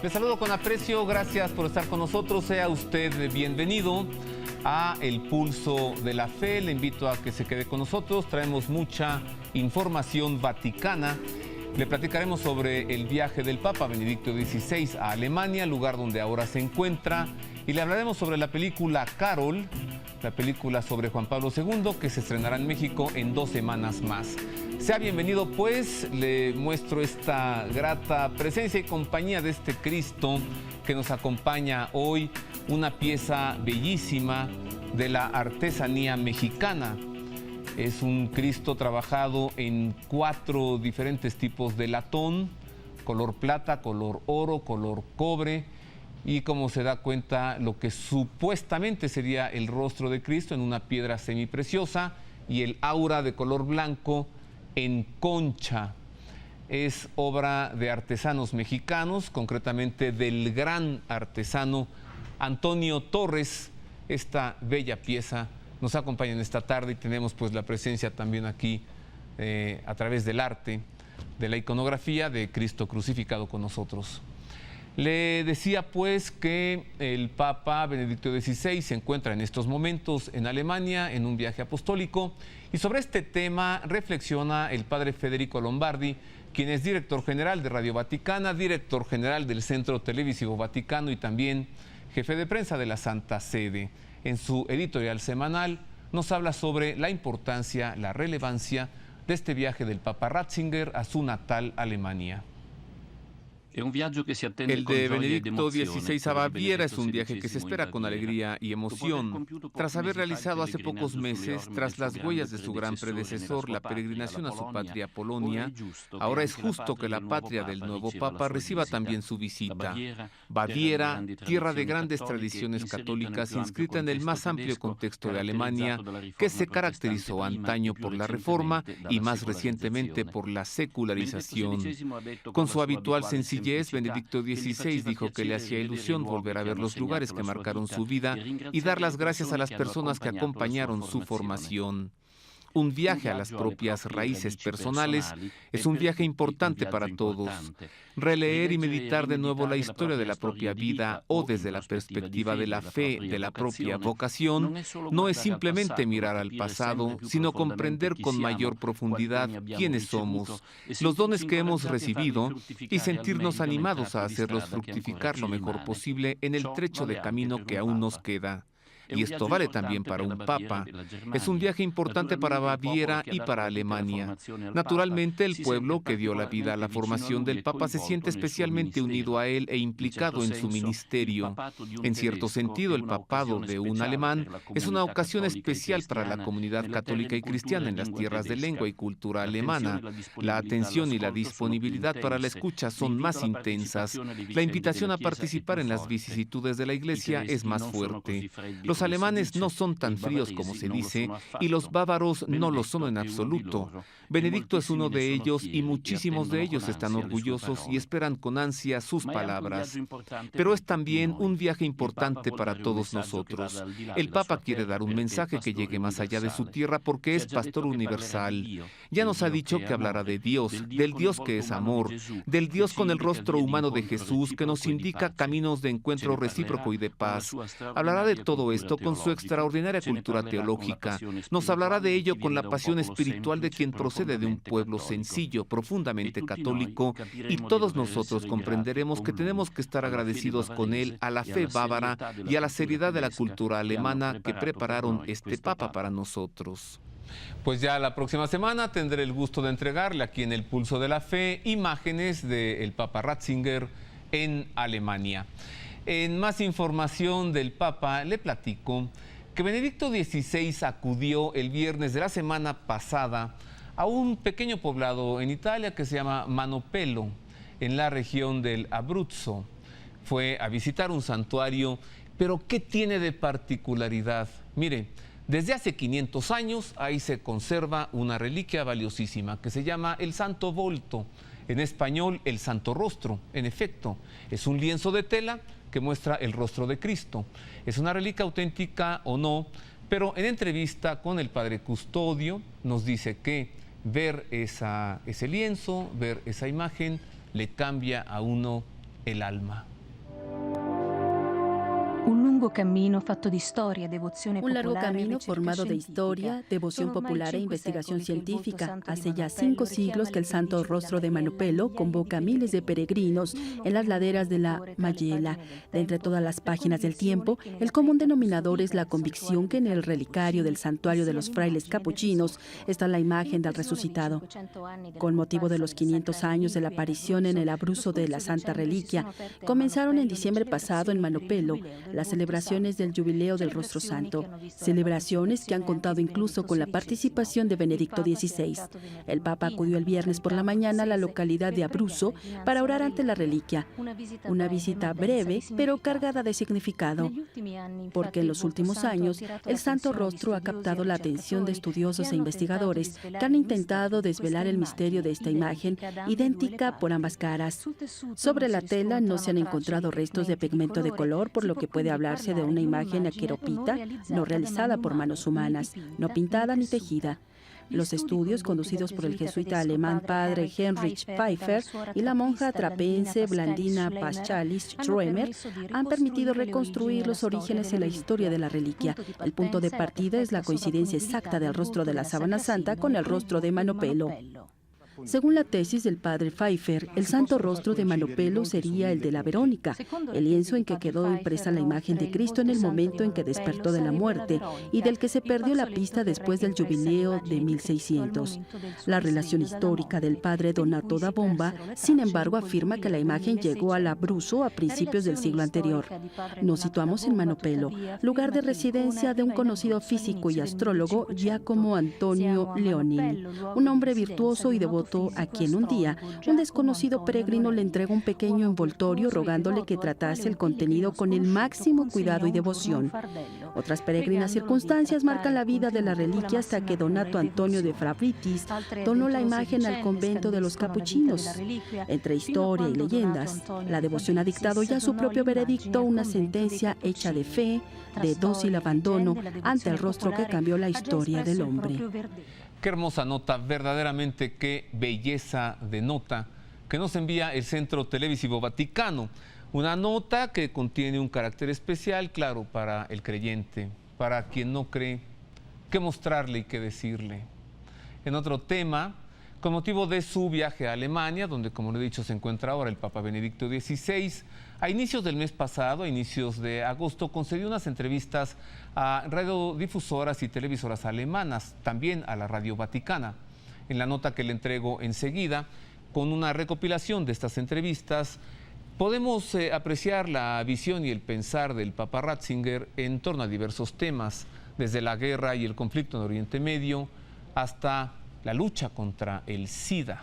Te saludo con aprecio, gracias por estar con nosotros. Sea usted bienvenido a El Pulso de la Fe. Le invito a que se quede con nosotros. Traemos mucha información vaticana. Le platicaremos sobre el viaje del Papa Benedicto XVI a Alemania, lugar donde ahora se encuentra. Y le hablaremos sobre la película Carol, la película sobre Juan Pablo II, que se estrenará en México en 2 semanas más. Sea bienvenido, pues. Le muestro esta grata presencia y compañía de este Cristo que nos acompaña hoy, una pieza bellísima de la artesanía mexicana. Es un Cristo trabajado en 4 diferentes tipos de latón: color plata, color oro, color cobre, y como se da cuenta, lo que supuestamente sería el rostro de Cristo en una piedra semipreciosa, y el aura de color blanco en concha. Es obra de artesanos mexicanos, concretamente del gran artesano Antonio Torres. Esta bella pieza nos acompaña en esta tarde y tenemos pues la presencia también aquí a través del arte, de la iconografía de Cristo crucificado con nosotros. Le decía pues que el Papa Benedicto XVI se encuentra en estos momentos en Alemania en un viaje apostólico, y sobre este tema reflexiona el padre Federico Lombardi, quien es director general de Radio Vaticana, director general del Centro Televisivo Vaticano y también jefe de prensa de la Santa Sede. En su editorial semanal nos habla sobre la importancia, la relevancia de este viaje del Papa Ratzinger a su natal Alemania. El de Benedicto XVI a Baviera es un viaje que se espera con alegría y emoción. Tras haber realizado hace pocos meses, tras las huellas de su gran predecesor, la peregrinación a su patria Polonia, ahora es justo que la patria del nuevo Papa reciba también su visita. Baviera, tierra de grandes tradiciones católicas, inscrita en el más amplio contexto de Alemania, que se caracterizó antaño por la Reforma y más recientemente por la secularización. Con su habitual sencillez, Benedicto XVI dijo que le hacía ilusión volver a ver los lugares que marcaron su vida y dar las gracias a las personas que acompañaron su formación. Un viaje a las propias raíces personales es un viaje importante para todos. Releer y meditar de nuevo la historia de la propia vida o desde la perspectiva de la fe, de la propia vocación, no es simplemente mirar al pasado, sino comprender con mayor profundidad quiénes somos, los dones que hemos recibido y sentirnos animados a hacerlos fructificar lo mejor posible en el trecho de camino que aún nos queda. Y esto vale también para un papa. Es un viaje importante para Baviera y para Alemania. Naturalmente, el pueblo que dio la vida a la formación del papa se siente especialmente unido a él e implicado en su ministerio. En cierto sentido, el papado de un alemán es una ocasión especial para la comunidad católica y cristiana en las tierras de lengua y cultura alemana. La atención y la disponibilidad para la escucha son más intensas. La invitación a participar en las vicisitudes de la Iglesia es más fuerte. Los alemanes no son tan fríos como se dice, y los bávaros no lo son en absoluto. Benedicto es uno de ellos y muchísimos de ellos están orgullosos y esperan con ansia sus palabras. Pero es también un viaje importante para todos nosotros. El Papa quiere dar un mensaje que llegue más allá de su tierra porque es pastor universal. Ya nos ha dicho que hablará de Dios, del Dios que es amor, del Dios con el rostro humano de Jesús que nos indica caminos de encuentro recíproco y de paz. Hablará de todo esto con su extraordinaria cultura teológica. Nos hablará de ello con la pasión espiritual de quien procede de un pueblo sencillo, profundamente católico, y todos nosotros comprenderemos que tenemos que estar agradecidos con él, a la fe bávara y a la seriedad de la cultura alemana que prepararon este Papa para nosotros. Pues ya la próxima semana tendré el gusto de entregarle aquí en El Pulso de la Fe imágenes del Papa Ratzinger en Alemania. En más información del Papa, le platico que Benedicto XVI acudió el viernes de la semana pasada a un pequeño poblado en Italia que se llama Manopelo, en la región del Abruzzo. Fue a visitar un santuario, pero ¿qué tiene de particularidad? Mire, desde hace 500 años ahí se conserva una reliquia valiosísima que se llama el Santo Volto, en español el Santo Rostro. En efecto, es un lienzo de tela que muestra el rostro de Cristo. Es una reliquia auténtica o no, pero en entrevista con el padre Custodio nos dice que ver ese lienzo, ver esa imagen, le cambia a uno el alma. Un largo camino formado de historia, devoción popular e investigación científica. Hace ya 5 siglos que el Santo Rostro de Manopelo convoca a miles de peregrinos en las laderas de la Mayela. De entre todas las páginas del tiempo, el común denominador es la convicción que en el relicario del santuario de los frailes capuchinos está la imagen del resucitado. Con motivo de los 500 años de la aparición en el Abruzzo de la Santa Reliquia, comenzaron en diciembre pasado en Manopelo las celebraciones del Jubileo del Rostro Santo, celebraciones que han contado incluso con la participación de Benedicto XVI. El Papa acudió el viernes por la mañana a la localidad de Abruzzo para orar ante la reliquia. Una visita breve, pero cargada de significado, porque en los últimos años el Santo Rostro ha captado la atención de estudiosos e investigadores que han intentado desvelar el misterio de esta imagen, idéntica por ambas caras. Sobre la tela no se han encontrado restos de pigmento de color, por lo que puede hablarse de una imagen aqueropita, no realizada por manos humanas, no pintada ni tejida. Los estudios conducidos por el jesuita alemán padre Heinrich Pfeiffer y la monja trapense Blandina Paschalis-Schroemer han permitido reconstruir los orígenes y la historia de la reliquia. El punto de partida es la coincidencia exacta del rostro de la Sábana Santa con el rostro de Manopelo. Según la tesis del padre Pfeiffer, el Santo Rostro de Manopelo sería el de la Verónica, el lienzo en que quedó impresa la imagen de Cristo en el momento en que despertó de la muerte y del que se perdió la pista después del Jubileo de 1600. La relación histórica del padre Donato da Bomba, sin embargo, afirma que la imagen llegó al Abruzzo a principios del siglo anterior. Nos situamos en Manopelo, lugar de residencia de un conocido físico y astrólogo, Giacomo Antonio Leonin, un hombre virtuoso y devoto a quien un día un desconocido peregrino le entregó un pequeño envoltorio rogándole que tratase el contenido con el máximo cuidado y devoción. Otras peregrinas circunstancias marcan la vida de la reliquia hasta que Donato Antonio de Fabritis donó la imagen al convento de los capuchinos. Entre historia y leyendas, la devoción ha dictado ya su propio veredicto, una sentencia hecha de fe, de dócil abandono ante el rostro que cambió la historia del hombre. Qué hermosa nota, verdaderamente qué belleza de nota que nos envía el Centro Televisivo Vaticano. Una nota que contiene un carácter especial, claro, para el creyente, para quien no cree, qué mostrarle y qué decirle. En otro tema, con motivo de su viaje a Alemania, donde, como lo he dicho, se encuentra ahora el Papa Benedicto XVI, a inicios del mes pasado, a inicios de agosto, concedió unas entrevistas a radiodifusoras y televisoras alemanas, también a la Radio Vaticana. En la nota que le entrego enseguida, con una recopilación de estas entrevistas, podemos apreciar la visión y el pensar del Papa Ratzinger en torno a diversos temas, desde la guerra y el conflicto en Oriente Medio hasta la lucha contra el SIDA.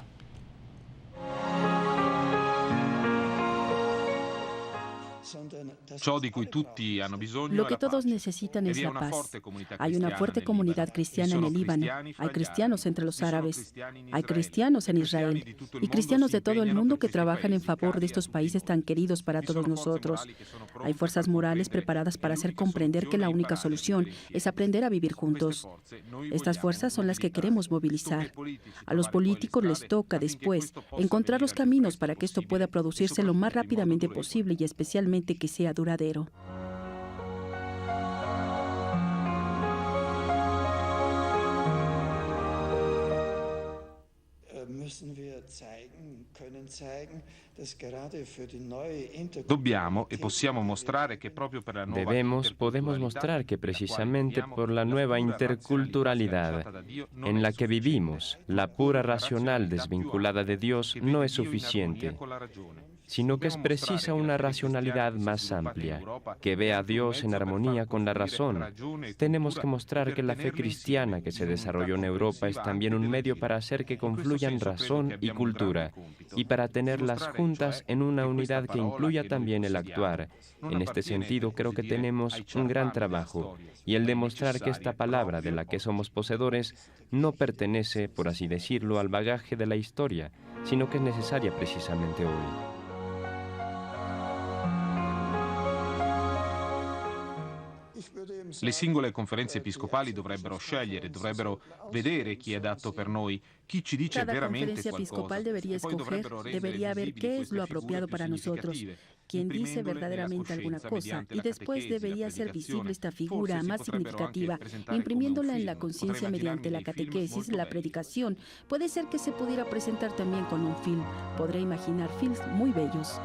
Lo que todos necesitan es la paz. Hay una fuerte comunidad cristiana en el Líbano, hay cristianos entre los árabes, hay cristianos en Israel y cristianos de todo el mundo que trabajan en favor de estos países tan queridos para todos nosotros. Hay fuerzas morales preparadas para hacer comprender que la única solución es aprender a vivir juntos. Estas fuerzas son las que queremos movilizar. A los políticos les toca después encontrar los caminos para que esto pueda producirse lo más rápidamente posible y especialmente que sea duradero. Dobbiamo e possiamo mostrare che proprio per la nuova podemos mostrar que precisamente por la nueva interculturalidad en la que vivimos, la pura racional desvinculada de Dios no es suficiente, sino que es precisa una racionalidad más amplia, que vea a Dios en armonía con la razón. Tenemos que mostrar que la fe cristiana que se desarrolló en Europa es también un medio para hacer que confluyan razón y cultura, y para tenerlas juntas en una unidad que incluya también el actuar. En este sentido, creo que tenemos un gran trabajo, y el demostrar que esta palabra de la que somos poseedores no pertenece, por así decirlo, al bagaje de la historia, sino que es necesaria precisamente hoy. Le singole conferenze episcopali dovrebbero scegliere, dovrebbero vedere chi è adatto per noi, chi ci dice Cada veramente conferencia episcopal debería escoger, debería ver qué es lo apropiado para nosotros, quien dice verdaderamente alguna cosa, y después debería ser visible esta figura más significativa, imprimiéndola en la conciencia mediante la catequesis, la predicación. Puede ser que se pudiera presentar también con un film. Podré imaginar films muy bellos.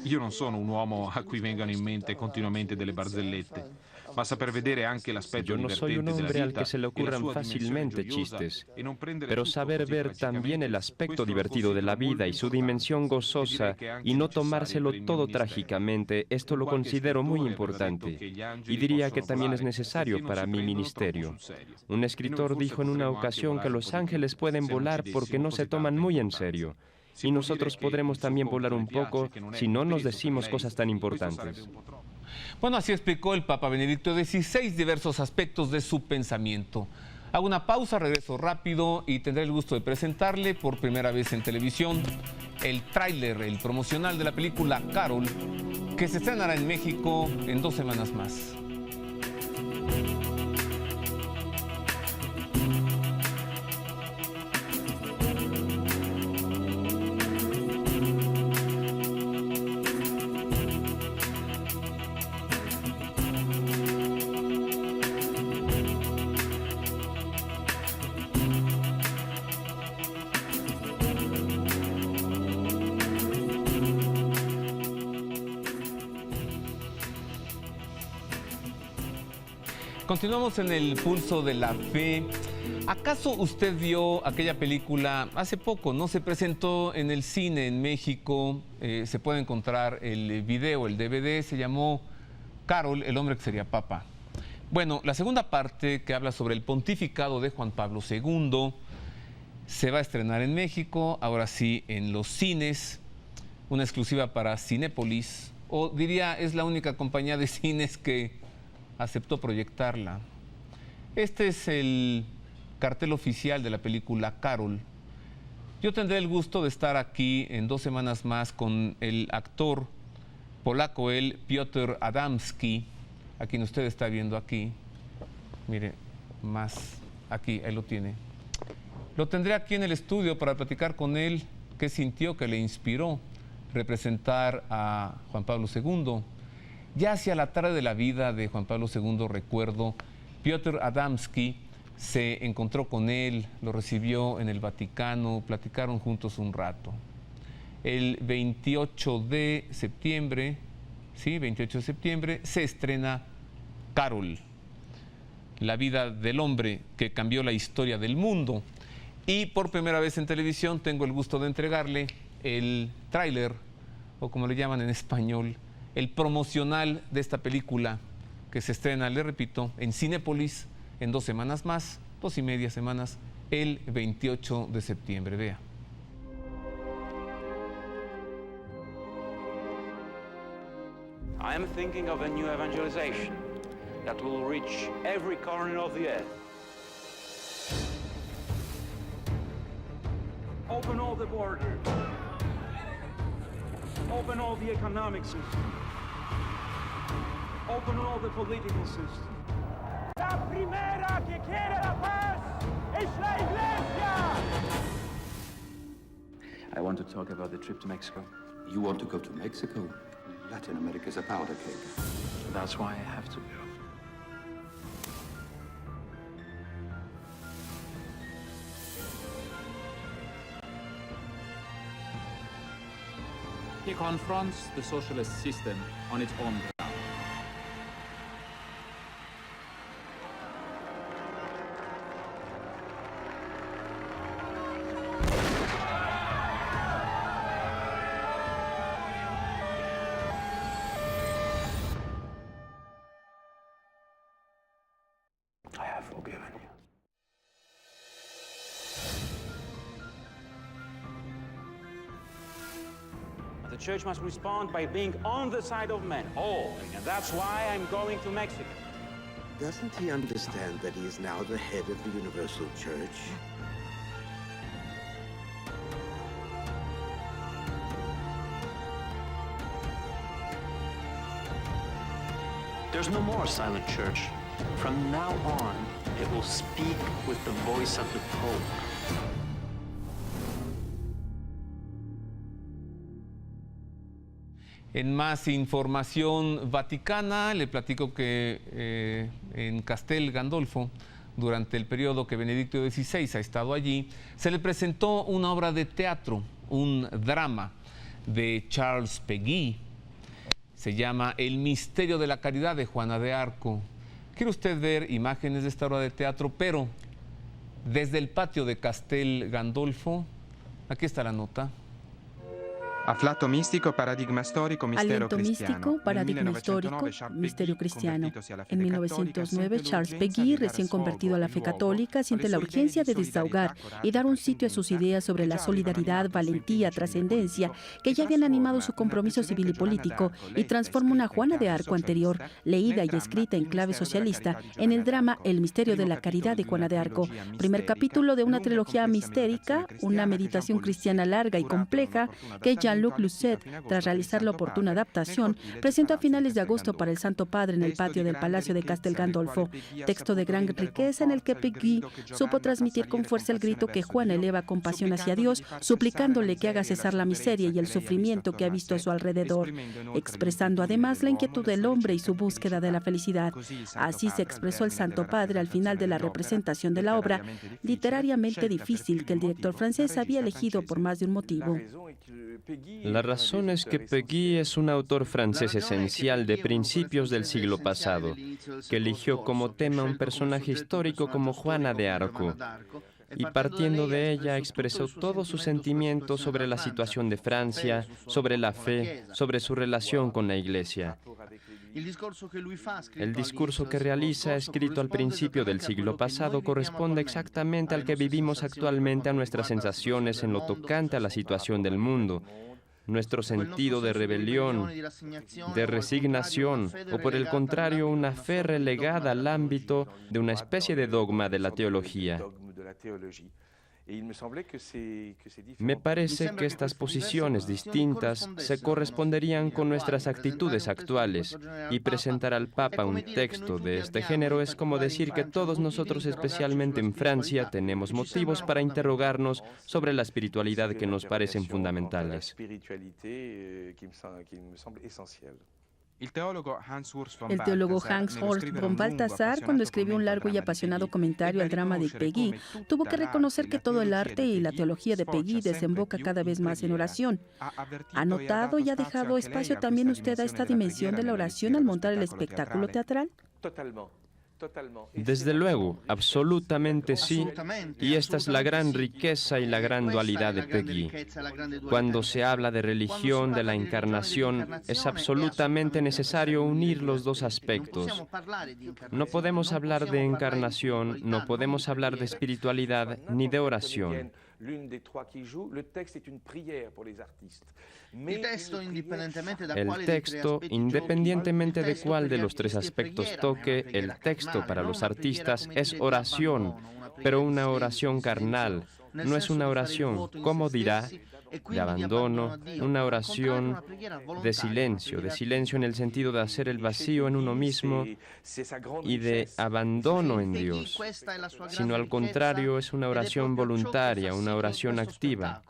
Io non sono un uomo a cui vengano in mente continuamente delle barzellette, ma saper vedere anche l'aspetto Yo no soy un divertente della hombre al vita que se le e la ocurran sua dimensione fácilmente gioiosa chistes, e non prendere pero tutto saber così ver también el tragicamente, aspecto questo lo divertido de la considero vida y molto su importante. dimensión E gozosa direi che è anche y no necessario tomárselo per il mio todo ministero. trágicamente, esto lo Qualche considero muy scrittore aveva importante. detto che gli Y angeli diría que possono también es volare, necesario perché non para si mi prendono ministerio. troppo sul serio. Un escritor dijo en una ocasión que los ángeles pueden volar porque no se toman muy en serio. Y nosotros podremos también volar un poco si no nos decimos cosas tan importantes. Bueno, así explicó el Papa Benedicto XVI diversos aspectos de su pensamiento. Hago una pausa, regreso rápido y tendré el gusto de presentarle por primera vez en televisión el tráiler, el promocional de la película Carol, que se estrenará en México en 2 semanas más. Continuamos en el pulso de la fe. ¿Acaso usted vio aquella película hace poco? No se presentó en el cine en México. Se puede encontrar el video, el DVD. Se llamó Carol, el hombre que sería papa. Bueno, la segunda parte, que habla sobre el pontificado de Juan Pablo II, se va a estrenar en México, ahora sí en los cines, una exclusiva para Cinépolis, o diría, es la única compañía de cines que aceptó proyectarla. Este es el cartel oficial de la película Carol. Yo tendré el gusto de estar aquí en 2 semanas más con el actor polaco, Piotr Adamski, a quien usted está viendo aquí. Mire, más aquí, ahí lo tiene. Lo tendré aquí en el estudio para platicar con él qué sintió, que le inspiró representar a Juan Pablo II. Ya hacia la tarde de la vida de Juan Pablo II, recuerdo, Piotr Adamski se encontró con él, lo recibió en el Vaticano, platicaron juntos un rato. El 28 de septiembre, sí, 28 de septiembre, se estrena Carol, la vida del hombre que cambió la historia del mundo. Y por primera vez en televisión tengo el gusto de entregarle el tráiler, o como le llaman en español, el promocional de esta película que se estrena, le repito, en Cinépolis en 2 semanas más, 2.5 semanas, el 28 de septiembre. Vea. I am thinking of a new evangelization that will reach every corner of the earth. Open all the borders. Open all the economic system. Open all the political system. La primera que quiere la paz es la Iglesia! I want to talk about the trip to Mexico. You want to go to Mexico? Latin America's a powder keg. That's why I have to go. He confronts the socialist system on its own ground. I have forgiven you. The church must respond by being on the side of men, all, and that's why I'm going to Mexico. Doesn't he understand that he is now the head of the Universal Church? There's no more silent church. From now on, it will speak with the voice of the Pope. En más información vaticana, le platico que en Castel Gandolfo, durante el periodo que Benedicto XVI ha estado allí, se le presentó una obra de teatro, un drama de Charles Péguy. Se llama El misterio de la caridad de Juana de Arco. Quiere usted ver imágenes de esta obra de teatro, pero desde el patio de Castel Gandolfo, aquí está la nota. Aliento místico, paradigma histórico, misterio cristiano. En 1909, Charles Péguy, recién convertido a la fe católica, siente la urgencia de desahogar y dar un sitio a sus ideas sobre la solidaridad, valentía, trascendencia, que ya habían animado su compromiso civil y político, y transforma una Juana de Arco anterior, leída y escrita en clave socialista, en el drama El misterio de la caridad de Juana de Arco, primer capítulo de una trilogía mistérica, una meditación cristiana larga y compleja que Jean-Luc Lucet, tras realizar la oportuna adaptación, presentó a finales de agosto para el Santo Padre en el patio del Palacio de Castel Gandolfo. Texto de gran riqueza en el que Péguy supo transmitir con fuerza el grito que Juana eleva con pasión hacia Dios, suplicándole que haga cesar la miseria y el sufrimiento que ha visto a su alrededor, expresando además la inquietud del hombre y su búsqueda de la felicidad. Así se expresó el Santo Padre al final de la representación de la obra, literariamente difícil, que el director francés había elegido por más de un motivo. La razón es que Péguy es un autor francés esencial de principios del siglo pasado, que eligió como tema un personaje histórico como Juana de Arco, y partiendo de ella expresó todos sus sentimientos sobre la situación de Francia, sobre la fe, sobre su relación con la Iglesia. El discurso que realiza, escrito al principio del siglo pasado, corresponde exactamente al que vivimos actualmente, a nuestras sensaciones en lo tocante a la situación del mundo, nuestro sentido de rebelión, de resignación, o por el contrario, una fe relegada al ámbito de una especie de dogma de la teología. Me parece que estas posiciones distintas se corresponderían con nuestras actitudes actuales, y presentar al Papa un texto de este género es como decir que todos nosotros, especialmente en Francia, tenemos motivos para interrogarnos sobre la espiritualidad que nos parecen fundamentales. El teólogo Hans-Urs von Balthasar, cuando escribió un largo y apasionado comentario al drama de Péguy, tuvo que reconocer que todo el arte y la teología de Péguy desemboca cada vez más en oración. ¿Ha notado y ha dejado espacio también usted a esta dimensión de la oración al montar el espectáculo teatral? Desde luego, absolutamente sí, y esta es la gran riqueza y la gran dualidad de Péguy. Cuando se habla de religión, de la encarnación, es absolutamente necesario unir los dos aspectos. No podemos hablar de encarnación, no podemos hablar de espiritualidad ni de oración. El texto, independientemente de cuál de los tres aspectos toque, el texto para los artistas es oración, pero una oración carnal. No es una oración, ¿cómo dirá?, de abandono, una oración de silencio en el sentido de hacer el vacío en uno mismo y de abandono en Dios, sino al contrario, es una oración voluntaria, una oración activa.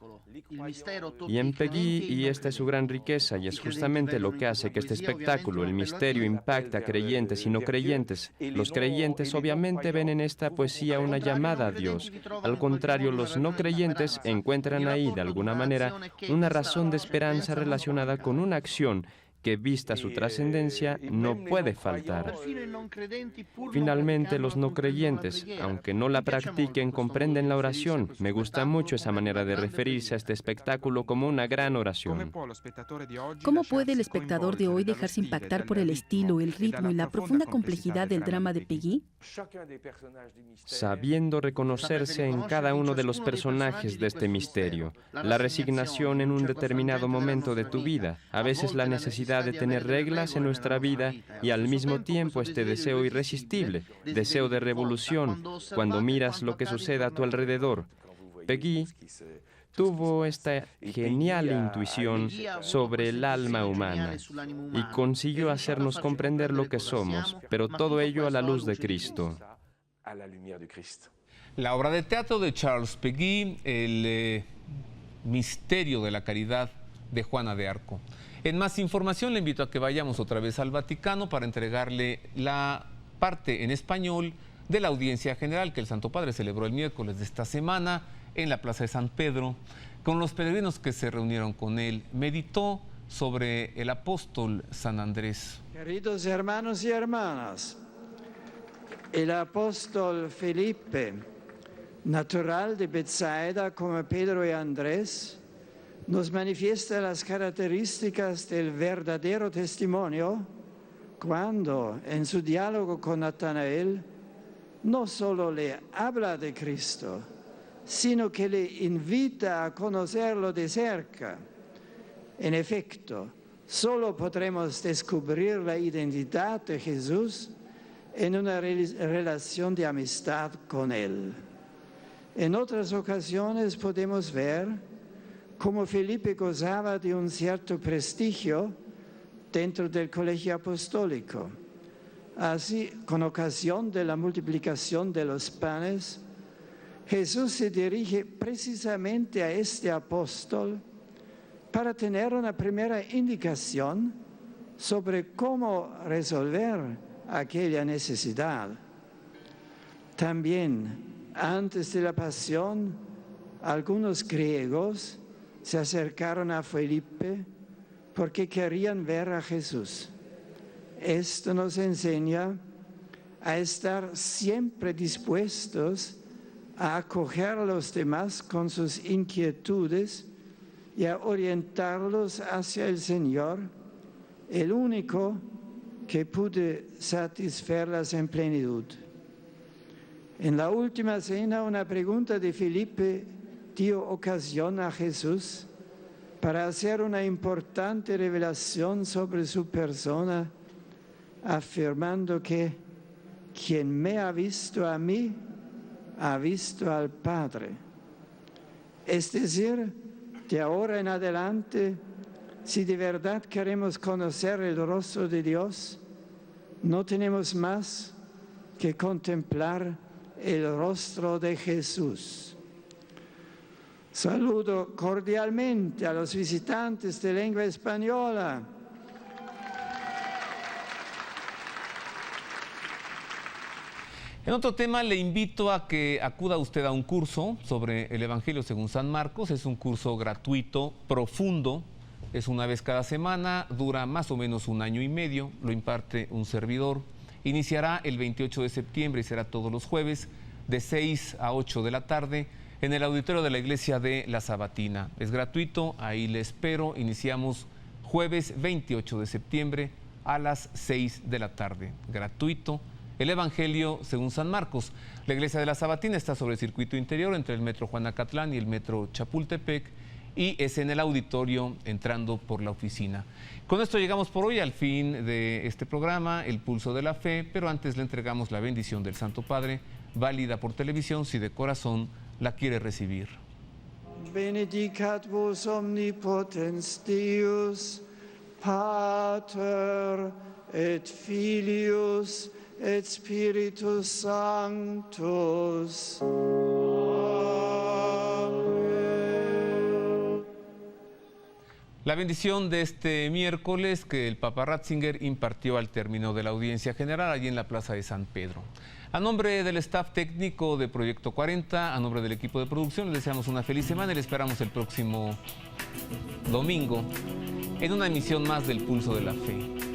Y en Péguy, y esta es su gran riqueza, y es justamente lo que hace que este espectáculo, el misterio, impacta a creyentes y no creyentes. Los creyentes obviamente ven en esta poesía una llamada a Dios. Al contrario, los no creyentes encuentran ahí, de alguna manera, una razón de esperanza relacionada con una acción que, vista su trascendencia, no puede faltar. Finalmente, los no creyentes, aunque no la practiquen, comprenden la oración. Me gusta mucho esa manera de referirse a este espectáculo como una gran oración. ¿Cómo puede el espectador de hoy dejarse impactar por el estilo, el ritmo y la profunda complejidad del drama de Péguy? Sabiendo reconocerse en cada uno de los personajes de este misterio, la resignación en un determinado momento de tu vida, a veces la necesidad de tener reglas en nuestra vida y al mismo tiempo este deseo irresistible, deseo de revolución, cuando miras lo que sucede a tu alrededor. Péguy tuvo esta genial intuición sobre el alma humana y consiguió hacernos comprender lo que somos, pero todo ello a la luz de Cristo. La obra de teatro de Charles Péguy, El misterio de la caridad de Juana de Arco. En más información le invito a que vayamos otra vez al Vaticano para entregarle la parte en español de la audiencia general que el Santo Padre celebró el miércoles de esta semana en la Plaza de San Pedro. Con los peregrinos que se reunieron con él, meditó sobre el apóstol San Andrés. Queridos hermanos y hermanas, el apóstol Felipe, natural de Bethsaida como Pedro y Andrés, nos manifiesta las características del verdadero testimonio cuando, en su diálogo con Natanael, no solo le habla de Cristo, sino que le invita a conocerlo de cerca. En efecto, solo podremos descubrir la identidad de Jesús en una relación de amistad con Él. En otras ocasiones podemos ver cómo Felipe gozaba de un cierto prestigio dentro del colegio apostólico. Así, con ocasión de la multiplicación de los panes, Jesús se dirige precisamente a este apóstol para tener una primera indicación sobre cómo resolver aquella necesidad. También, antes de la pasión, algunos griegos se acercaron a Felipe porque querían ver a Jesús. Esto nos enseña a estar siempre dispuestos a acoger a los demás con sus inquietudes y a orientarlos hacia el Señor, el único que puede satisfacerlas en plenitud. En la última cena, una pregunta de Felipe dio ocasión a Jesús para hacer una importante revelación sobre su persona, afirmando que quien me ha visto a mí, ha visto al Padre. Es decir, de ahora en adelante, si de verdad queremos conocer el rostro de Dios, no tenemos más que contemplar el rostro de Jesús. Saludo cordialmente a los visitantes de lengua española. En otro tema, le invito a que acuda usted a un curso sobre el Evangelio según San Marcos. Es un curso gratuito, profundo, es una vez cada semana, dura más o menos 1 año y medio, lo imparte un servidor. Iniciará el 28 de septiembre y será todos los jueves de 6 a 8 de la tarde en el auditorio de la Iglesia de La Sabatina. Es gratuito, ahí le espero. Iniciamos jueves 28 de septiembre a las 6 de la tarde. Gratuito. El Evangelio según San Marcos. La Iglesia de La Sabatina está sobre el circuito interior entre el metro Juanacatlán y el metro Chapultepec y es en el auditorio entrando por la oficina. Con esto llegamos por hoy al fin de este programa, El Pulso de la Fe, pero antes le entregamos la bendición del Santo Padre, válida por televisión si de corazón la quiere recibir. Benedicat vos omnipotens Deus, Pater et Filius et Spiritus Sanctus. Amén. La bendición de este miércoles que el Papa Ratzinger impartió al término de la audiencia general allí en la Plaza de San Pedro. A nombre del staff técnico de Proyecto 40, a nombre del equipo de producción, les deseamos una feliz semana y les esperamos el próximo domingo en una emisión más del Pulso de la Fe.